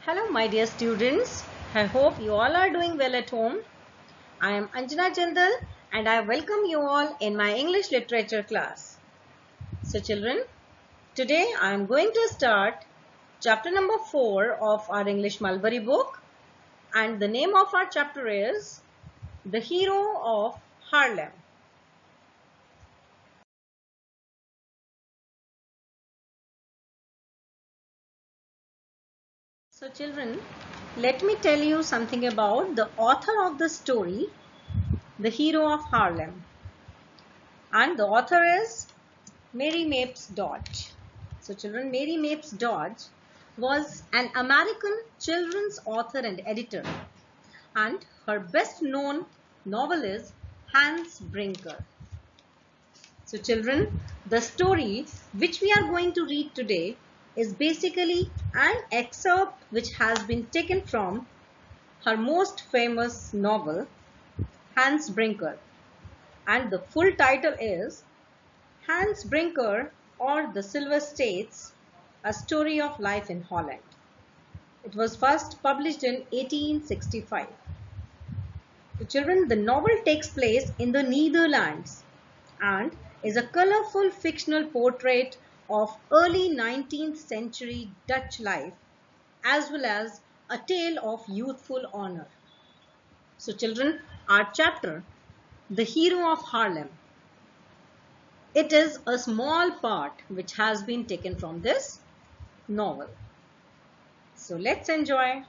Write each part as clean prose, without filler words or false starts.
Hello my dear students, I hope you all are doing well at home. I am Anjana Jindal and I welcome you all in my English literature class. So children, today I am going to start chapter number 4 of our English Mulberry book, and the name of our chapter is The Hero of Harlem. So children, let me tell you something about the author of the story, The Hero of Harlem. And the author is Mary Mapes Dodge. So children, Mary Mapes Dodge was an American children's author and editor, and her best known novel is Hans Brinker. So children, the story which we are going to read today is basically an excerpt which has been taken from her most famous novel, Hans Brinker, and the full title is Hans Brinker or the Silver States, A Story of Life in Holland. It was first published in 1865. So children, the novel takes place in the Netherlands and is a colorful fictional portrait of early 19th century Dutch life, as well as a tale of youthful honor. So children, our chapter, The Hero of Harlem, it is a small part which has been taken from this novel. So let's enjoy.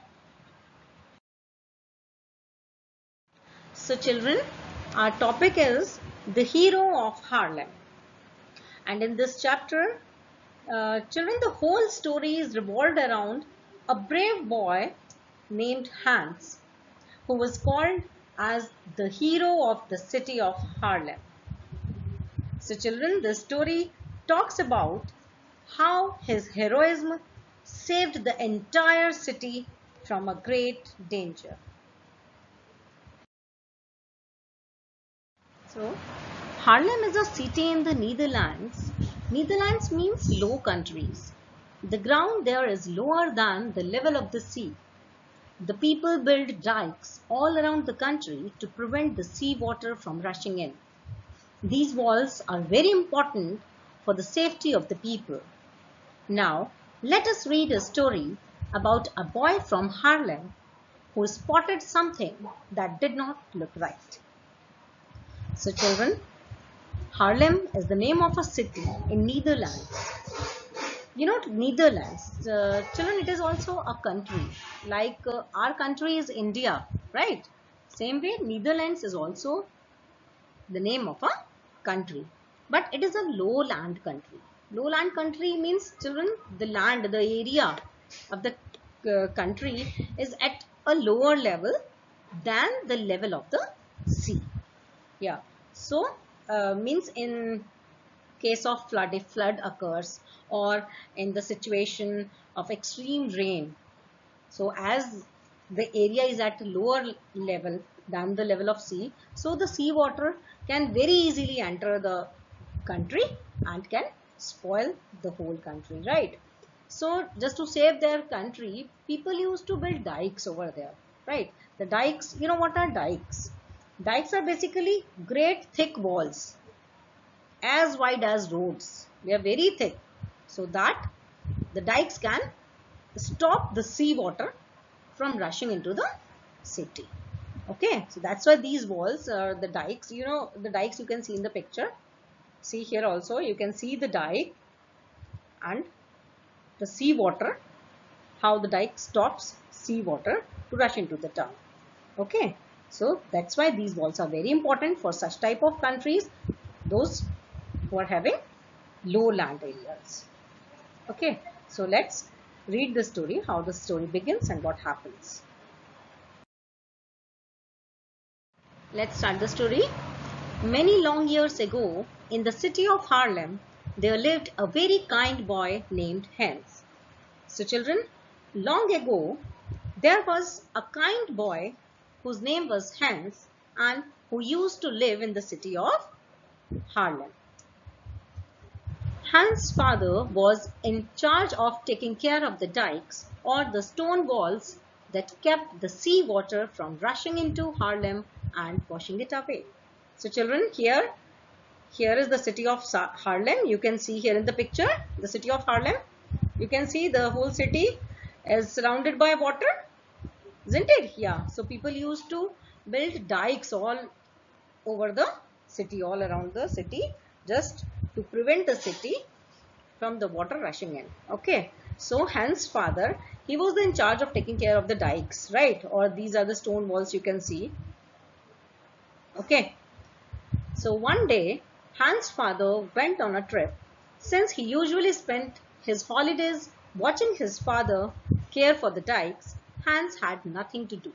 So children, our topic is the hero of Harlem. And in this chapter, children, the whole story is revolved around a brave boy named Hans, who was called as the hero of the city of Harlem. So children, the story talks about how his heroism saved the entire city from a great danger. So, Harlem is a city in the Netherlands. Netherlands means low countries. The ground there is lower than the level of the sea. The people build dikes all around the country to prevent the seawater from rushing in. These walls are very important for the safety of the people. Now, let us read a story about a boy from Harlem who spotted something that did not look right. So children, Harlem is the name of a city in Netherlands. You know, Netherlands, children, it is also a country. Like our country is India, right? Same way, Netherlands is also the name of a country. But it is a lowland country. Lowland country means, children, the land, the area of the country is at a lower level than the level of the sea. Yeah. So, means in case of flood, if flood occurs, or in the situation of extreme rain. So, as the area is at a lower level than the level of sea, so the sea water can very easily enter the country and can spoil the whole country, right? So, just to save their country, people used to build dikes over there, right? The dikes, you know what are dikes? Dikes are basically great thick walls, as wide as roads. They are very thick, so that the dikes can stop the sea water from rushing into the city. Okay, so that's why these walls are the dikes. You know, the dikes you can see in the picture. See here also, you can see the dike and the sea water, how the dike stops sea water to rush into the town. Okay, so that's why these walls are very important for such type of countries, those who are having low land areas. Okay, so let's read the story, how the story begins and what happens. Let's start the story. Many long years ago, in the city of Harlem, there lived a very kind boy named Hans. So children, long ago, there was a kind boy whose name was Hans and who used to live in the city of Harlem. Hans' father was in charge of taking care of the dikes or the stone walls that kept the sea water from rushing into Haarlem and washing it away. So children, here is the city of Haarlem. You can see here in the picture the city of Haarlem. You can see the whole city is surrounded by water, isn't it? Yeah. So people used to build dikes all over the city, all around the city, just to prevent the city from the water rushing in. Okay. So Hans' father, he was in charge of taking care of the dikes, right? Or these are the stone walls you can see. Okay. So one day, Hans' father went on a trip. Since he usually spent his holidays watching his father care for the dikes, Hans had nothing to do.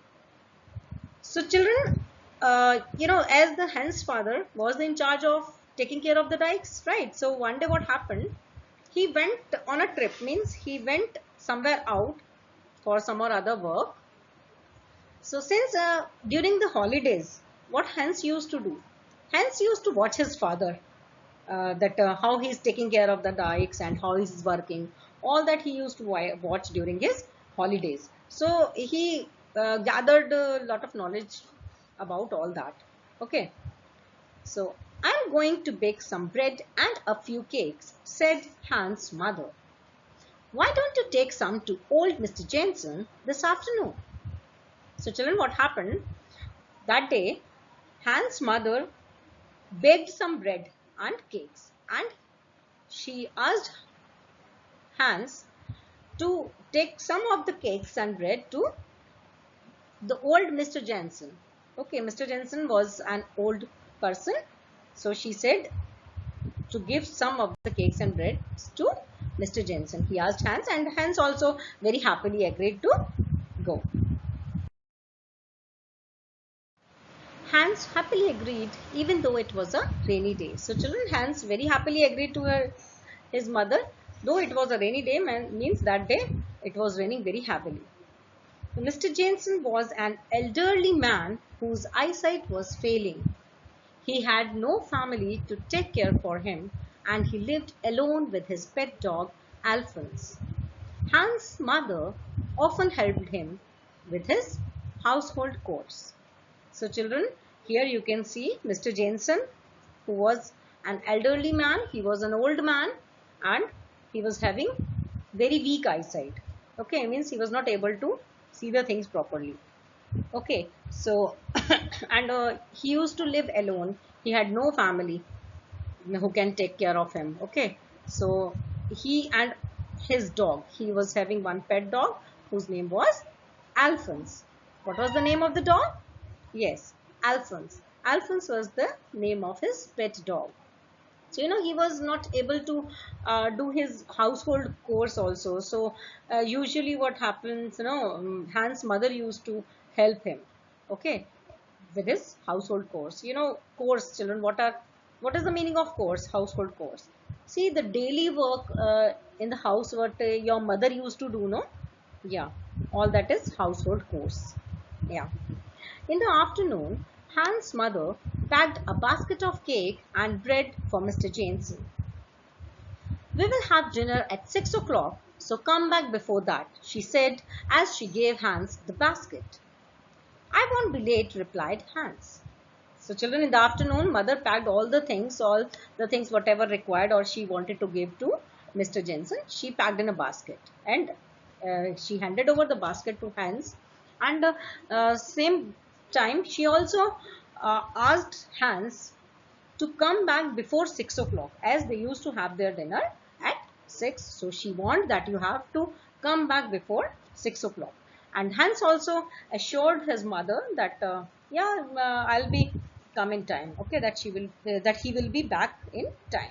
So children, as the Hans' father was in charge of taking care of the dikes, right? So one day what happened? He went on a trip, means he went somewhere out for some or other work. So since during the holidays, what Hans used to do? Hans used to watch his father, that how he's taking care of the dikes and how he's working. All that he used to watch during his holidays. So he gathered a lot of knowledge about all that. Okay. So I'm going to bake some bread and a few cakes, said Hans' mother. Why don't you take some to old Mr. Jensen this afternoon? So children, what happened? That day, Hans' mother baked some bread and cakes, and she asked Hans to take some of the cakes and bread to the old Mr. Jensen. Okay, Mr. Jensen was an old person, so she said to give some of the cakes and bread to Mr. Jensen. He asked Hans, and Hans also very happily agreed to go. Hans happily agreed even though it was a rainy day. So children, Hans very happily agreed to his mother, though it was a rainy day, means that day it was raining very heavily. Mr. Jensen was an elderly man whose eyesight was failing. He had no family to take care for him, and he lived alone with his pet dog Alphonse. Hans' mother often helped him with his household chores. So children, here you can see Mr. Jensen, who was an elderly man. He was an old man and he was having very weak eyesight. Okay, means he was not able to see the things properly. Okay, so and he used to live alone. He had no family who can take care of him. Okay, so he and his dog, he was having one pet dog whose name was Alphonse. What was the name of the dog? Yes, Alphonse. Alphonse was the name of his pet dog. So he was not able to do his household chores also. So usually what happens, Hans' mother used to help him, okay, with his household chores. Chores, children, what is the meaning of chores? Household chores. See, the daily work in the house what your mother used to do, no? Yeah, all that is household chores. Yeah. In the afternoon, Hans' mother packed a basket of cake and bread for Mr. Jensen. We will have dinner at 6 o'clock, so come back before that, she said as she gave Hans the basket. I won't be late, replied Hans. So children, in the afternoon, mother packed all the things whatever required or she wanted to give to Mr. Jensen. She packed in a basket and she handed over the basket to Hans, and same time she also asked Hans to come back before 6 o'clock, as they used to have their dinner at 6. So she wanted that you have to come back before 6 o'clock. And Hans also assured his mother that I'll be come in time. Okay, that he will be back in time.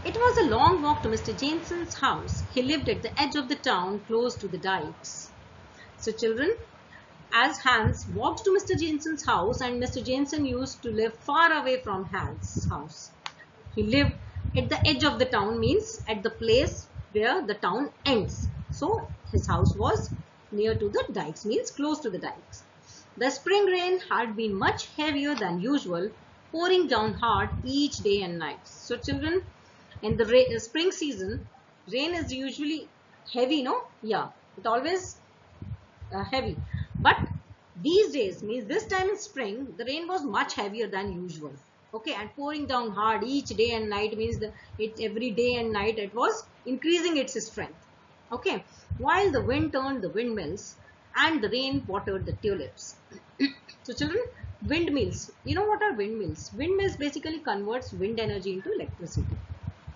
It was a long walk to Mr. Jensen's house. He lived at the edge of the town, close to the dikes. So children, as Hans walked to Mr. Jensen's house, and Mr. Jensen used to live far away from Hans' house. He lived at the edge of the town, means at the place where the town ends. So his house was near to the dikes, means close to the dikes. The spring rain had been much heavier than usual, pouring down hard each day and night. So children, in the spring season, rain is usually heavy, no? Yeah, it always heavy. But these days, means this time in spring, the rain was much heavier than usual. Okay, and pouring down hard each day and night means it every day and night it was increasing its strength. Okay, while the wind turned the windmills and the rain watered the tulips. So children, windmills. You know what are windmills? Windmills basically converts wind energy into electricity.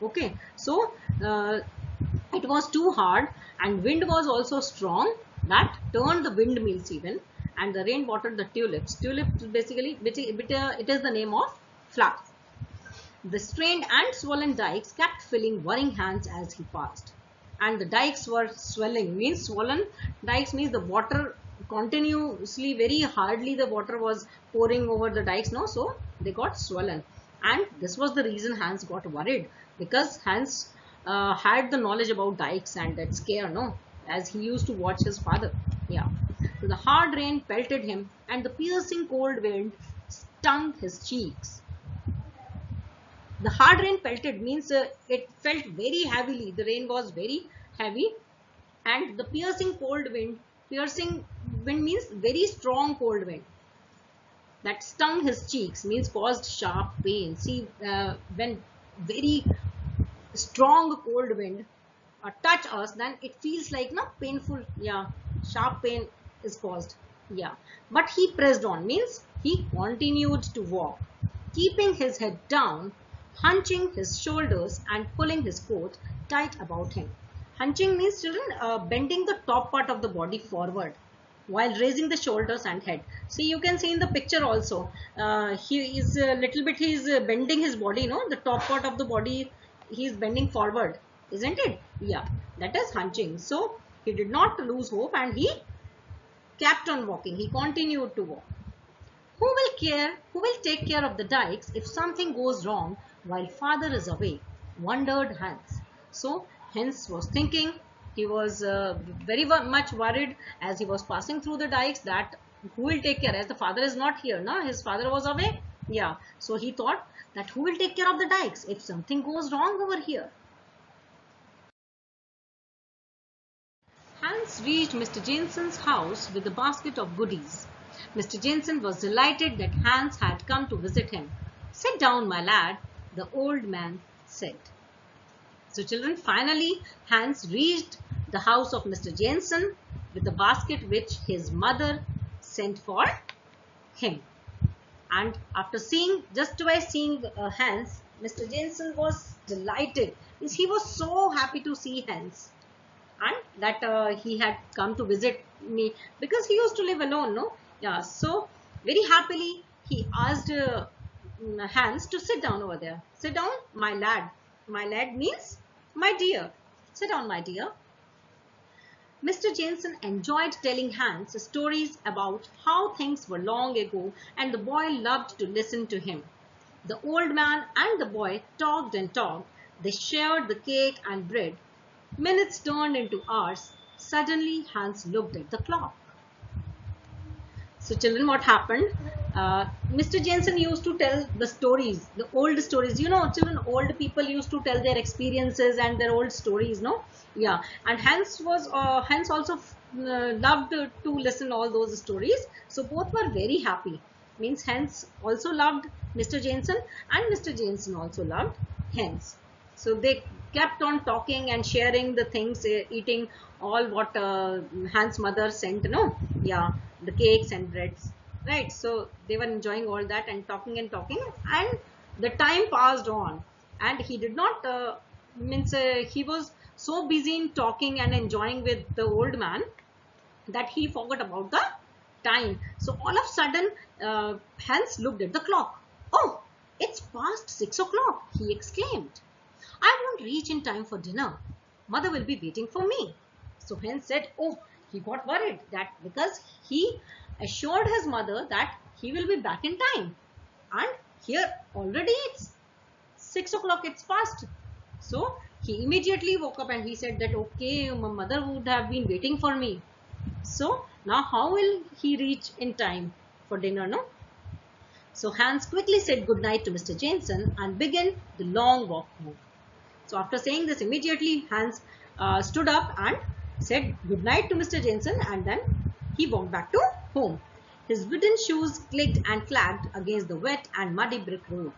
Okay, so it was too hard and wind was also strong that turned the windmills even, and the rain watered the tulips. Tulips basically, it is the name of flower. The strained and swollen dikes kept filling worrying Hans as he passed, and the dikes were swelling. Means swollen dikes means the water continuously, very hardly the water was pouring over the dikes, no, so they got swollen, and this was the reason Hans got worried, because Hans had the knowledge about dikes and that scare, no, as he used to watch his father. Yeah, so the hard rain pelted him and the piercing cold wind stung his cheeks. The hard rain pelted means it felt very heavily, the rain was very heavy, and the piercing cold wind, piercing wind means very strong cold wind, that stung his cheeks means caused sharp pain. See, when very strong cold wind touch us, then it feels like painful. Yeah, sharp pain is caused. Yeah, but he pressed on means he continued to walk, keeping his head down, hunching his shoulders and pulling his coat tight about him. Hunching means children bending the top part of the body forward while raising the shoulders and head. See, you can see in the picture also, he is a little bit, he is bending his body, the top part of the body he is bending forward, isn't it? Yeah, that is hunching. So he did not lose hope and he kept on walking. He continued to walk. Who will take care of the dikes if something goes wrong while father is away? Wondered Hans. So Hans was thinking, he was very much worried as he was passing through the dikes, that who will take care, as the father is not here, no? His father was away. Yeah, so he thought that who will take care of the dikes if something goes wrong over here. Hans reached Mr. Jensen's house with a basket of goodies. Mr. Jensen was delighted that Hans had come to visit him. Sit down, my lad, the old man said. So children, finally Hans reached the house of Mr. Jensen with the basket which his mother sent for him. And after seeing, just by seeing Hans, Mr. Jensen was delighted. He was so happy to see Hans, and that he had come to visit me, because he used to live alone, no? Yeah, so very happily he asked Hans to sit down over there. Sit down, my lad. My lad means my dear. Sit down, my dear. Mr. Jensen enjoyed telling Hans stories about how things were long ago, and the boy loved to listen to him. The old man and the boy talked and talked. They shared the cake and bread. Minutes turned into hours. Suddenly Hans looked at the clock. So children, what happened? Mr. Jensen used to tell the stories, the old stories. You know, children, old people used to tell their experiences and their old stories, no? Yeah, and Hans also loved to listen all those stories. So both were very happy. Means Hans also loved Mr. Jensen and Mr. Jensen also loved Hans. So they kept on talking and sharing the things, eating all what Hans' mother sent, no? Yeah, the cakes and breads, right? So they were enjoying all that and talking, and the time passed on, and he did not he was so busy in talking and enjoying with the old man that he forgot about the time. So all of a sudden Hans looked at the clock. Oh, it's past 6 o'clock, he exclaimed. I won't reach in time for dinner. Mother will be waiting for me. So Hans said, oh, he got worried, that because he assured his mother that he will be back in time, and here already it's 6 o'clock, it's past. So he immediately woke up and he said that, okay, my mother would have been waiting for me. So now how will he reach in time for dinner, no? So Hans quickly said good night to Mr. Jensen and began the long walk home. So after saying this, immediately Hans stood up and said good night to Mr. Jensen, and then he walked back to home. His wooden shoes clicked and clacked against the wet and muddy brick road.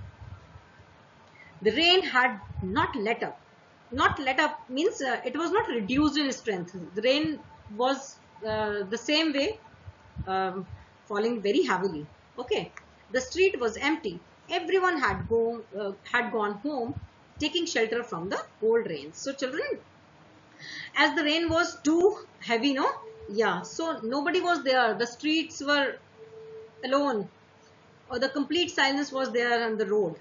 The rain had not let up. Not let up means it was not reduced in strength. The rain was the same way, falling very heavily. Okay, the street was empty. Everyone had gone home, taking shelter from the cold rains. So children, as the rain was too heavy, no, yeah, so nobody was there. The streets were alone, or the complete silence was there on the road.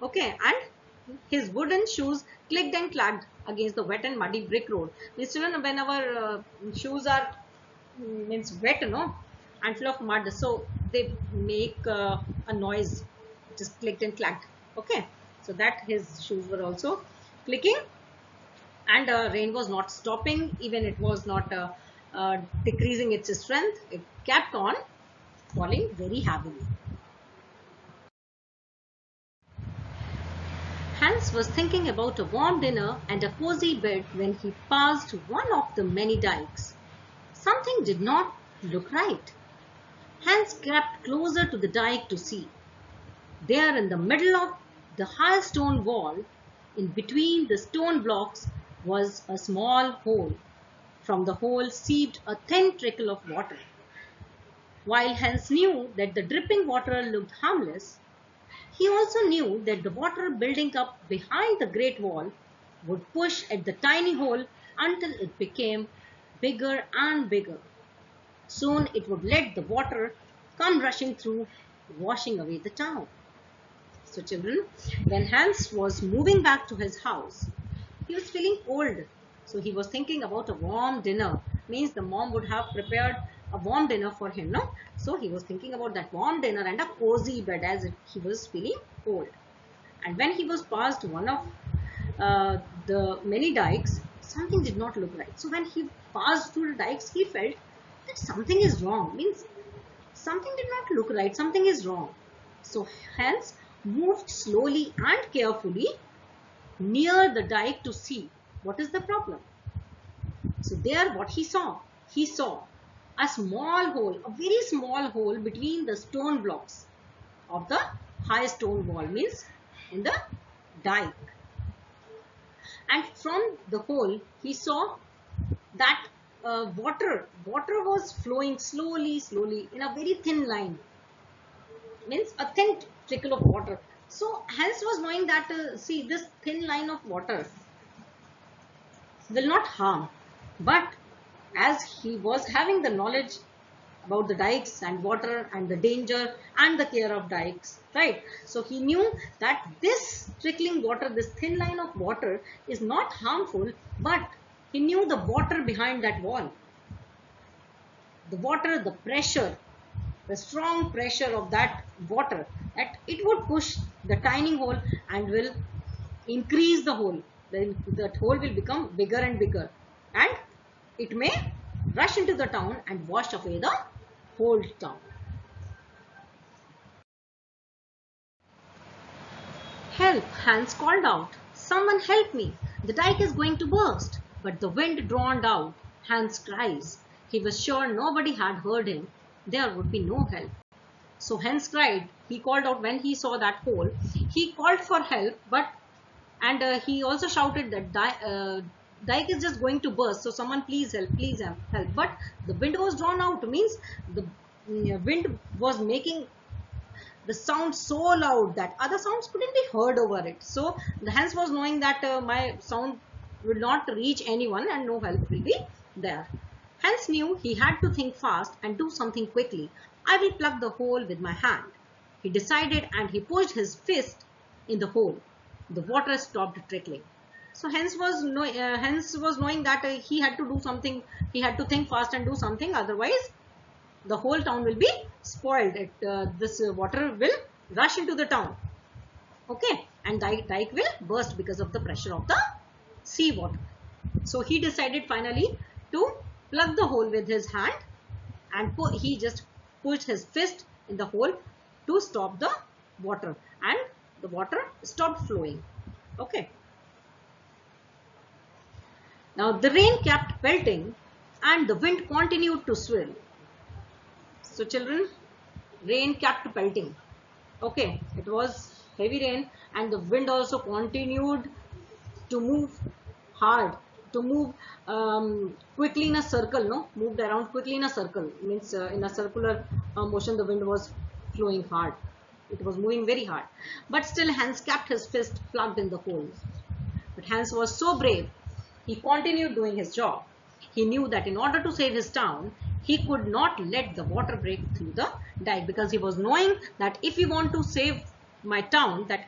Okay, and his wooden shoes clicked and clacked against the wet and muddy brick road. Means children, when our shoes are means wet, no, and full of mud, so they make a noise, just clicked and clacked. Okay, so that his shoes were also clicking, and rain was not stopping, even it was not decreasing its strength. It kept on falling very heavily. Hans was thinking about a warm dinner and a cozy bed when he passed one of the many dikes. Something did not look right. Hans crept closer to the dike to see. There in the middle of the high stone wall, in between the stone blocks, was a small hole. From the hole seeped a thin trickle of water. While Hans knew that the dripping water looked harmless, he also knew that the water building up behind the great wall would push at the tiny hole until it became bigger and bigger. Soon it would let the water come rushing through, washing away the town. So children, when Hans was moving back to his house, he was feeling cold. So he was thinking about a warm dinner. Means the mom would have prepared a warm dinner for him, no? So he was thinking about that warm dinner and a cozy bed as he was feeling cold. And when he was past one of the many dikes, something did not look right. So when he passed through the dikes, he felt that something is wrong. Means something did not look right. Something is wrong. So Hans moved slowly and carefully near the dike to see what is the problem. So there what he saw a small hole, a very small hole between the stone blocks of the high stone wall, means in the dike. And from the hole he saw that water was flowing slowly in a very thin line, means a thin trickle of water. So Hans was knowing that see, this thin line of water will not harm, but as he was having the knowledge about the dikes and water and the danger and the care of dikes, right? So he knew that this trickling water, this thin line of water is not harmful, but he knew the water behind that wall. The water, the pressure, the strong pressure of that water, that it would push the tiny hole and will increase the hole. Then that hole will become bigger and bigger, and it may rush into the town and wash away the whole town. Help! Hans called out. Someone help me! The dike is going to burst. But the wind drowned out Hans' cries. He was sure nobody had heard him. There would be no help. So Hans cried. He called out when he saw that hole. He called for help, and he also shouted that dike is just going to burst. So someone please help, please help. But the wind was drawn out. Means the wind was making the sound so loud that other sounds couldn't be heard over it. So the Hans was knowing that my sound will not reach anyone and no help will be there. Hans knew he had to think fast and do something quickly. I will plug the hole with my hand, he decided, and he pushed his fist in the hole. The water stopped trickling. So Hans was knowing that he had to do something. He had to think fast and do something. Otherwise, the whole town will be spoiled. This water will rush into the town. Okay, and dike will burst because of the pressure of the sea water. So he decided finally to plug the hole with his hand, and he just pushed his fist in the hole to stop the water, and the water stopped flowing. Okay. Now the rain kept pelting and the wind continued to swirl. So children, rain kept pelting. Okay, it was heavy rain and the wind also continued to move hard, to move quickly in a circle, no? Moved around quickly in a circle. Means in a circular motion the wind was flowing hard. It was moving very hard. But still Hans kept his fist plugged in the hole. But Hans was so brave. He continued doing his job. He knew that in order to save his town, he could not let the water break through the dike, because he was knowing that if we want to save my town, that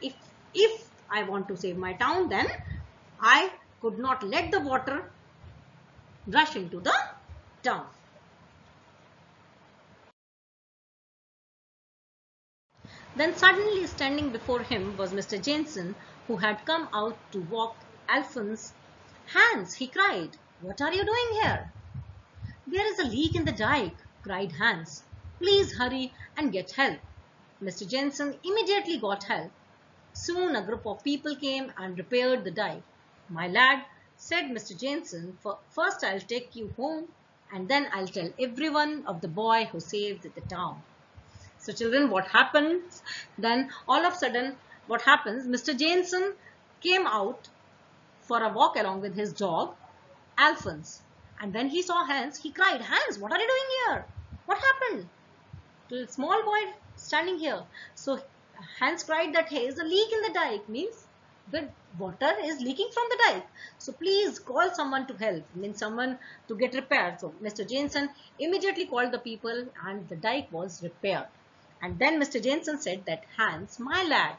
if I want to save my town, then I could not let the water rush into the town. Then suddenly standing before him was Mr. Jensen, who had come out to walk Alphonse. "Hans," he cried, "what are you doing here?" "There is a leak in the dike," cried Hans. "Please hurry and get help." Mr. Jensen immediately got help. Soon a group of people came and repaired the dike. "My lad," said Mr. Jensen, "first I'll take you home and then I'll tell everyone of the boy who saved the town." So children, what happens then? All of a sudden, what happens? Mr. Jensen came out for a walk along with his dog, Alphonse. And when he saw Hans, he cried, "Hans, what are you doing here? What happened? The small boy standing here." So Hans cried that, "Hey, there's a leak in the dike," means the water is leaking from the dike. So please call someone to help, means someone to get repaired. So Mr. Jensen immediately called the people and the dike was repaired. And then Mr. Jensen said that, "Hans, my lad,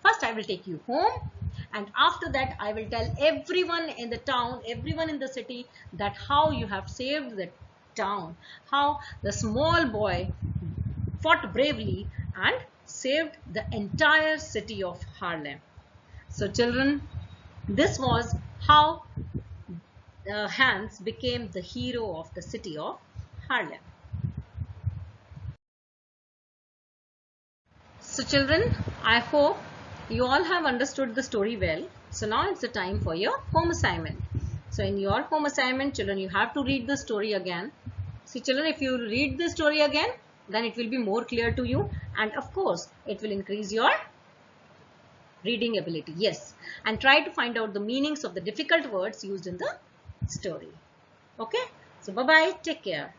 first I will take you home and after that I will tell everyone in the town, everyone in the city, that how you have saved the town, how the small boy fought bravely and saved the entire city of Haarlem." So children, this was how Hans became the hero of the city of Haarlem. So children, I hope you all have understood the story well. So now it's the time for your home assignment. So in your home assignment, children, you have to read the story again. See children, if you read the story again, then it will be more clear to you, and of course it will increase your reading ability. Yes, and try to find out the meanings of the difficult words used in the story. Okay, so bye bye, take care.